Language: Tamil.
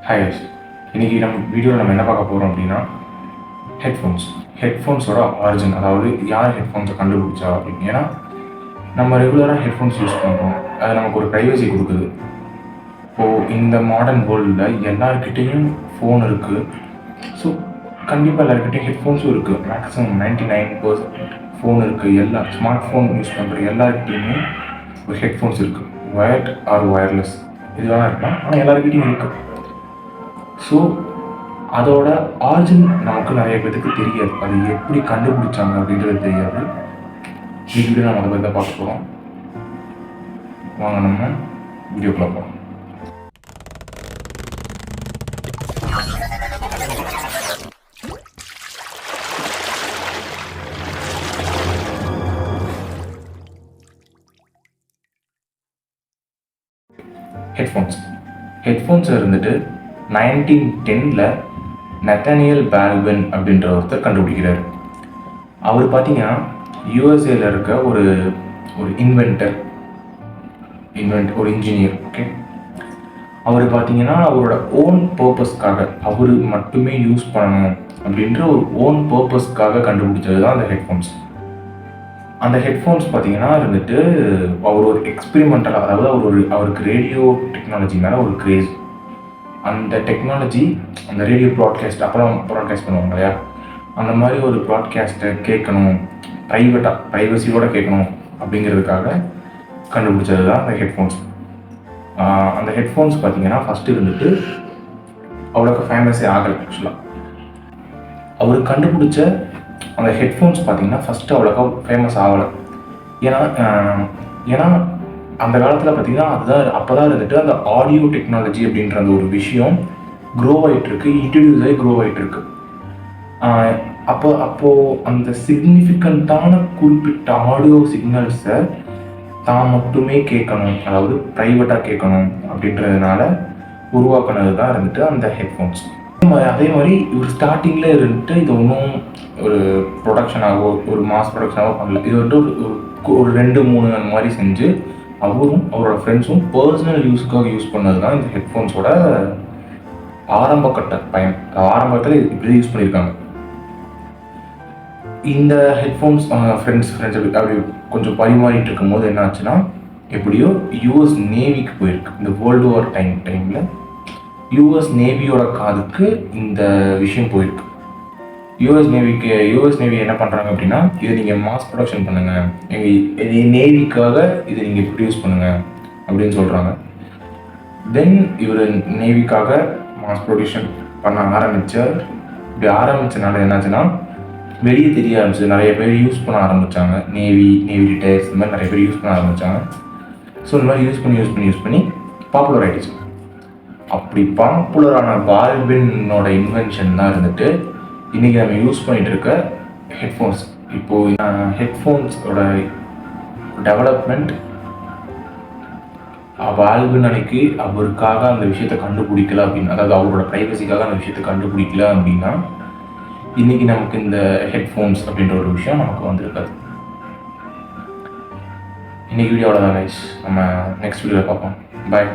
ஹாய் கைஸ், இன்றைக்கி வீடியோவில் என்ன பார்க்க போகிறோம் அப்படின்னா ஹெட்ஃபோன்ஸோட ஆரிஜின், அதாவது யார் ஹெட்ஃபோன்ஸை கண்டுபிடிச்சா அப்படின்னு. ஏன்னா நம்ம ரெகுலராக ஹெட்ஃபோன்ஸ் யூஸ் பண்ணுறோம், அது நமக்கு ஒரு ப்ரைவசி கொடுக்குது. இப்போது இந்த மாடர்ன் வேர்ல்டில் எல்லாருக்கிட்டேயும் ஃபோன் இருக்குது. ஸோ கண்டிப்பாக எல்லாருக்கிட்டையும் ஹெட்ஃபோன்ஸும் இருக்குது. மேக்ஸிமம் 99% ஃபோன் இருக்குது. எல்லா ஸ்மார்ட் ஃபோன் யூஸ் பண்ணுற எல்லாருக்கிட்டையுமே ஒரு ஹெட்ஃபோன்ஸ் இருக்குது. வயர்ட் ஆர் ஒயர்லெஸ் இதுதான் இருக்கலாம், ஆனால் எல்லாருக்கிட்டையும் இருக்குது. ஸோ அதோட ஆரிஜின் நமக்கு நிறைய பேருக்கு தெரியாது. அது எப்படி கண்டுபிடிச்சாங்க அப்படின்றது தெரியாது. வீடியோ நம்ம அதை பற்றி தான் பார்க்க போகிறோம். வாங்க நம்ம வீடியோக்குள்ள போகலாம். ஹெட்ஃபோன்ஸ் இருந்துட்டு 1910 நத்தானியல் பால்வின் அப்படின்ற ஒருத்தர் கண்டுபிடிக்கிறார். அவர் பார்த்தீங்கன்னா யூஎஸ்ஏல இருக்க ஒரு இன்வென்டர், ஒரு இன்ஜினியர். ஓகே, அவர் பார்த்தீங்கன்னா அவரோட ஓன் பர்பஸ்க்காக, அவர் மட்டுமே யூஸ் பண்ணணும் அப்படின்ற ஒரு ஓன் பர்பஸ்க்காக கண்டுபிடிச்சது தான் அந்த ஹெட்ஃபோன்ஸ். அந்த ஹெட்ஃபோன்ஸ் பார்த்தீங்கன்னா இருந்துட்டு அவர் ஒரு எக்ஸ்பெரிமெண்டலாக, அதாவது அவருக்கு ரேடியோ டெக்னாலஜி மேலே ஒரு கிரேஸ். அந்த டெக்னாலஜி, அந்த ரேடியோ ப்ராட்காஸ்ட் அப்புறம் ப்ராட்காஸ்ட் பண்ணுவாங்க இல்லையா, அந்த மாதிரி ஒரு ப்ராட்காஸ்ட்டை கேட்கணும், ப்ரைவசியோடு கேட்கணும் அப்படிங்கிறதுக்காக கண்டுபிடிச்சது தான் அந்த ஹெட்ஃபோன்ஸ். அந்த ஹெட்ஃபோன்ஸ் பார்த்தீங்கன்னா ஃபஸ்ட்டு இருந்துட்டு அவ்வளோக்கு ஃபேமஸே ஆகலை. ஆக்சுவலாக அவர் கண்டுபிடிச்ச அந்த ஹெட்ஃபோன்ஸ் பார்த்தீங்கன்னா ஃபஸ்ட்டு அவ்வளோக்கா ஃபேமஸ் ஆகலை. ஏன்னா அந்த காலத்தில் பார்த்தீங்கன்னா அப்போ தான் இருந்துட்டு அந்த ஆடியோ டெக்னாலஜி அப்படின்ற அந்த ஒரு விஷயம் க்ரோ ஆகிட்டுருக்கு, இன்ட்ரடியூஸ் ஆகி க்ரோ ஆகிட்டுருக்கு. அப்போது அந்த சிக்னிஃபிகண்ட்டான குறிப்பிட்ட ஆடியோ சிக்னல்ஸை தான் மட்டுமே கேட்கணும், அதாவது ப்ரைவேட்டாக கேட்கணும் அப்படின்றதுனால உருவாக்குனது தான் இருந்துட்டு அந்த ஹெட்ஃபோன்ஸ். அதே மாதிரி இவர் ஸ்டார்டிங்கில் இருந்துட்டு இது ஒன்றும் ஒரு ப்ரொடக்ஷனாகவோ ஒரு மாஸ் ப்ரொடக்ஷனாகவோ பண்ணல. இது வந்துட்டு ஒரு 2-3 அந்த மாதிரி செஞ்சு அவரும் அவரோட ஃப்ரெண்ட்ஸும் பர்சனல் யூஸுக்காக யூஸ் பண்ணது தான் இந்த ஹெட்ஃபோன்ஸோட ஆரம்பகட்ட பயன். ஆரம்பத்தில் இப்படி யூஸ் பண்ணியிருக்காங்க. இந்த ஹெட்ஃபோன்ஸ் ஃப்ரெண்ட்ஸ் அப்படி கொஞ்சம் பரிமாறிட்டு இருக்கும்போது என்ன ஆச்சுன்னா, எப்படியோ யூஎஸ் நேவிக்கு போயிருக்கு. இந்த வேர்ல்டு வார் டைமில் யூஎஸ் நேவியோட காதுக்கு இந்த விஷயம் போயிருக்கு. யூஎஸ் நேவி என்ன பண்ணுறாங்க அப்படின்னா, இதை நீங்கள் மாஸ் ப்ரொடக்ஷன் பண்ணுங்கள், எங்கள் நேவிக்காக இதை நீங்கள் ப்ரொடியூஸ் பண்ணுங்கள் அப்படின்னு சொல்கிறாங்க. தென் இவர் நேவிக்காக மாஸ் ப்ரொடக்ஷன் பண்ண ஆரம்பித்தார். இப்படி ஆரம்பித்தனால என்னாச்சுன்னா வெளியே தெரிய ஆரம்பிச்சது, நிறைய பேர் யூஸ் பண்ண ஆரம்பித்தாங்க. நேவி ரிட்டையர்ஸ் இந்த மாதிரி நிறைய பேர் யூஸ் பண்ண ஆரம்பித்தாங்க. ஸோ இந்த மாதிரி யூஸ் பண்ணி பாப்புலர் ஆகிடுச்சு. அப்படி பாப்புலரான பால்வினோட இன்வென்ஷன் தான் இருந்துட்டு இன்றைக்கி நம்ம யூஸ் பண்ணிகிட்டு இருக்க ஹெட்ஃபோன்ஸ். இப்போது ஹெட்ஃபோன்ஸோட டெவலப்மெண்ட் பால்வின் அன்னைக்கு அவருக்காக அந்த விஷயத்தை கண்டுபிடிக்கல அப்படின்னு, அதாவது அவரோட ப்ரைவசிக்காக அந்த விஷயத்தை கண்டுபிடிக்கல அப்படின்னா இன்றைக்கி நமக்கு இந்த ஹெட்ஃபோன்ஸ் அப்படின்ற ஒரு விஷயம் நமக்கு வந்திருக்காது. இன்றைக்கி வீடியோவில் தான் கைஸ், நம்ம நெக்ஸ்ட் வீடியோவில் பார்ப்போம். பாய்.